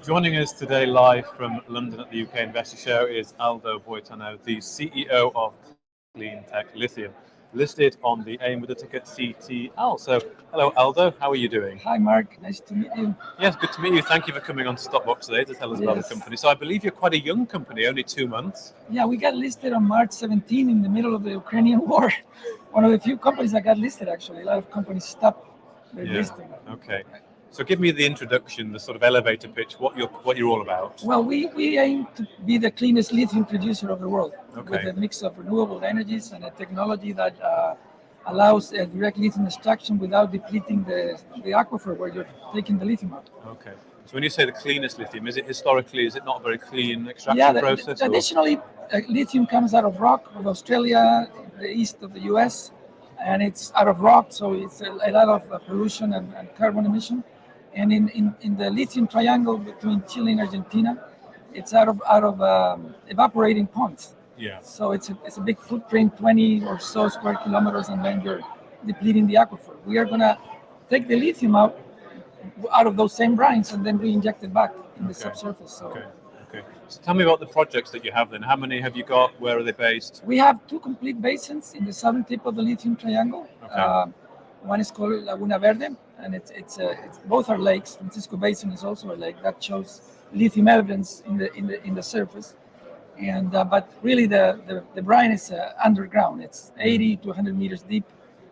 Joining us today live from London at the UK Investor Show is Aldo Boitano, the CEO of CleanTech Lithium, listed on the AIM with the ticket CTL. So, hello Aldo, how are you doing? Hi, Mark. Nice to meet you. Yes, good to meet you. Thank you for coming on to Stockbox today to tell us about the company. So, I believe you're quite a young company, only 2 months. Yeah, we got listed on March 17 in the middle of the Ukrainian war. One of the few companies that got listed, actually. A lot of companies stopped their listing. Okay. So give me the introduction, the sort of elevator pitch, what you're all about. Well, we aim to be the cleanest lithium producer of the world with Okay. a mix of renewable energies and a technology that allows a direct lithium extraction without depleting the aquifer where you're taking the lithium out. Okay. So when you say the cleanest lithium, is it not a very clean extraction Yeah, process? traditionally, lithium comes out of rock of Australia, the east of the US, and it's out of rock, so it's a lot of pollution and carbon emission. And in the lithium triangle between Chile and Argentina, it's out of evaporating ponds. Yeah. So it's a big footprint, 20 or so square kilometers, and then you're depleting the aquifer. We are gonna take the lithium out of those same brines and then re-inject it back in the subsurface. So. Okay. So tell me about the projects that you have then. How many have you got? Where are they based? We have two complete basins in the southern tip of the lithium triangle. Okay. One is called Laguna Verde, and it's both are lakes. Francisco Basin is also a lake that shows lithium evidence in the surface. And but really the brine is underground. It's 80 to 100 meters deep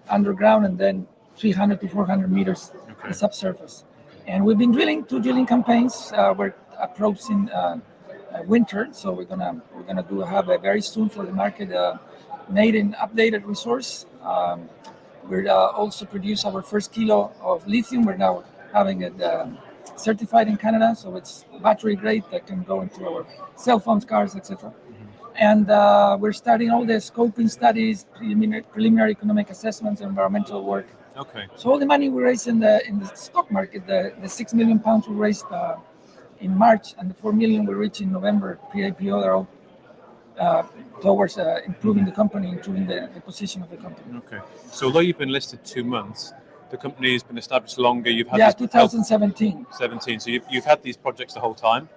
underground, and then 300 to 400 meters the subsurface. And we've been drilling 2 drilling campaigns. We're approaching winter, so we're gonna have a very soon for the market made an updated resource. We're also produce our first kilo of lithium. We're now having it certified in Canada, so it's battery grade that can go into our cell phones, cars, etc. And we're starting all the scoping studies, preliminary economic assessments, environmental work. Okay. So all the money we raised in the stock market, the 6 million pounds we raised in March, and the 4 million we reached in November pre-IPO, are all towards improving the company, improving the position of the company. Okay. So although you've been listed 2 months, the company's been established longer. You've had 2017. 17. So you've had these projects the whole time.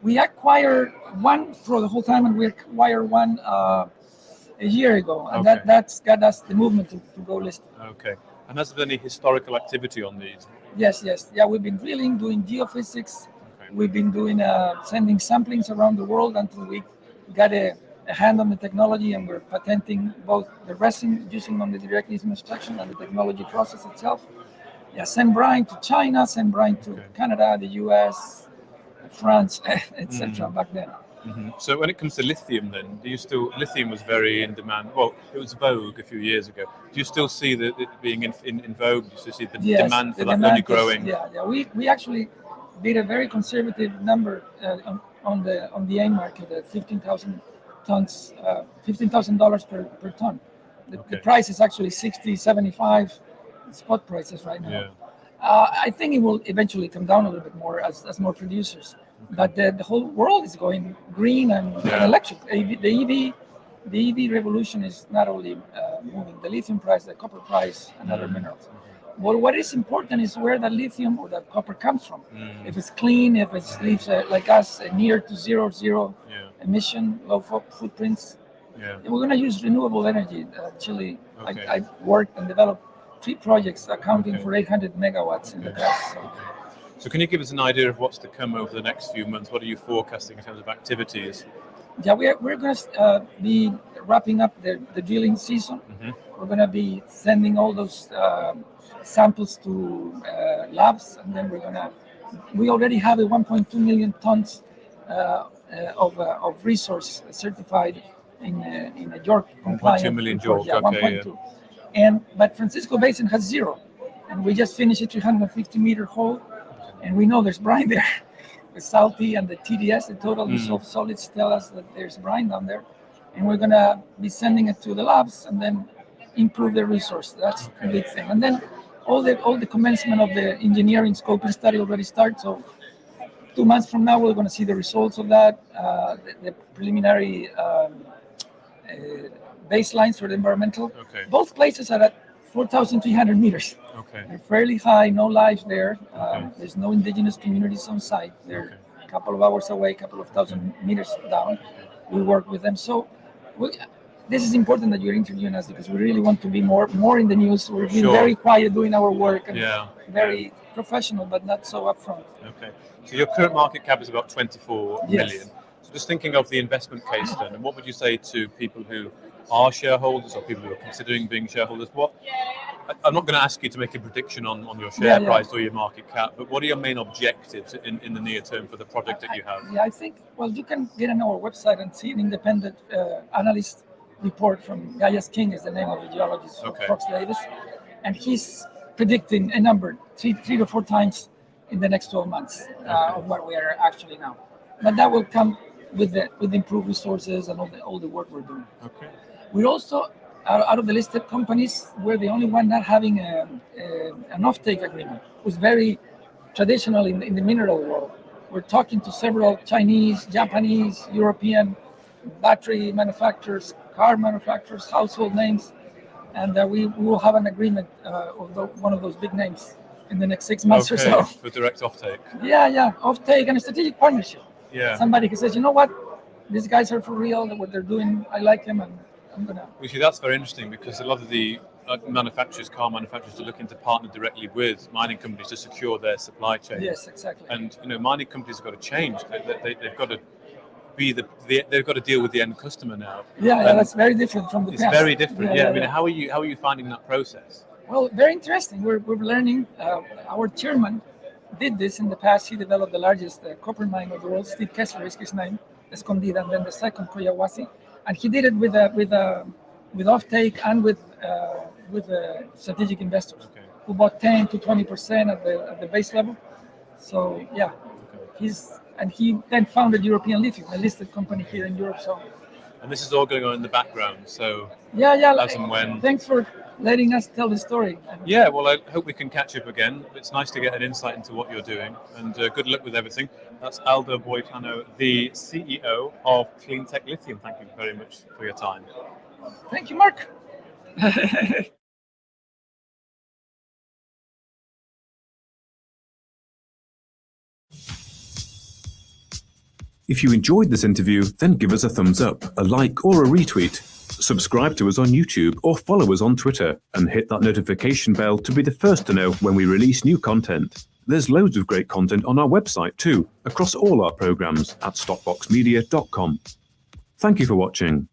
We acquired one for the whole time, and we acquired one a year ago, and that's got us the movement to go list. Okay. And has there been any historical activity on these? Yes. Yeah, we've been drilling, doing geophysics. Okay. We've been doing sending samplings around the world until we got a hand on the technology, and we're patenting both the resin using on the direct lithium extraction and the technology process itself. Yeah, send brine to China, send brine to Canada, the US, France, etc. back then. Mm-hmm. So when it comes to lithium then, lithium was very in demand. Well, it was vogue a few years ago. Do you still see it being in vogue? Do you still see the demand for that only growing? Yeah. We actually did a very conservative number on the AIM market at 15,000 tons, $15,000 per ton. The price is actually 60, 75 spot prices right now. Yeah. I think it will eventually come down a little bit more as more producers. But the whole world is going green and electric. The EV revolution is not only moving the lithium price, the copper price, and other minerals. But what is important is where the lithium or the copper comes from. If it's clean, if it leaves like us near to zero emission, low footprints. Yeah. We're going to use renewable energy. Chile, I worked and developed 3 projects accounting for 800 megawatts in the past. So can you give us an idea of what's to come over the next few months? What are you forecasting in terms of activities? Yeah, we're going to be wrapping up the drilling season. We're going to be sending all those samples to labs, and then we already have a 1.2 million tons of resource certified in a JORC compliant. 1.2 million JORC, yeah, 1.2. But Francisco Basin has 0, and we just finished a 350-meter hole. And we know there's brine there. The salty and the TDS, the total dissolved solids, tell us that there's brine down there. And we're going to be sending it to the labs and then improve the resource. That's a big thing. And then all the commencement of the engineering scoping study already starts. So 2 months from now, we're going to see the results of that, the preliminary baselines for the environmental. Both places are at 4,300 meters. They're fairly high, no life there. There's no indigenous communities on site. They're a couple of hours away, a couple of thousand meters down. We work with them. So this is important that you're interviewing us because we really want to be more in the news. We're being very quiet doing our work and very professional, but not so upfront. Okay. So your current market cap is about 24 million. So just thinking of the investment case then, and what would you say to people who are shareholders or people who are considering being shareholders? I'm not going to ask you to make a prediction on your share price or your market cap, but what are your main objectives in the near term for the project that you have? I think, well, you can get on our website and see an independent analyst report from Gaius King, is the name of the geologist from Fox Davis, and he's predicting a number 3 to 4 times in the next 12 months of what we are actually now. But that will come with improved resources and all the work we're doing. Okay. We're also, out of the listed companies, we're the only one not having an offtake agreement. It was very traditional in the mineral world. We're talking to several Chinese, Japanese, European battery manufacturers, car manufacturers, household names, and we will have an agreement of one of those big names in the next 6 months or so. For direct offtake. Yeah, offtake and a strategic partnership. Yeah. Somebody who says, you know what, these guys are for real, what they're doing, I like them, and I'm gonna. Well, see, that's very interesting because a lot of the car manufacturers, are looking to partner directly with mining companies to secure their supply chain. Yes, exactly. And mining companies have got to change. They've got to they've got to deal with the end customer now. Yeah, that's very different from the past. It's very different. I mean, how are you finding that process? Well, very interesting. We're learning. Our chairman did this in the past. He developed the largest copper mine of the world. Steve Kessler is his name, Escondida, and then the second, Coyahuasi. And he did it with offtake and with strategic investors who bought 10 to 20% at the base level. So yeah, he then founded European Lithium, a listed company here in Europe. So. And this is all going on in the background. So as and when. Thanks for letting us tell the story. Yeah, well, I hope we can catch up again. It's nice to get an insight into what you're doing, and good luck with everything. That's Aldo Boitano, the CEO of CleanTech Lithium. Thank you very much for your time. Thank you, Mark. If you enjoyed this interview, then give us a thumbs up, a like, or a retweet. Subscribe to us on YouTube or follow us on Twitter and hit that notification bell to be the first to know when we release new content. There's loads of great content on our website too, across all our programs at stopboxmedia.com. Thank you for watching.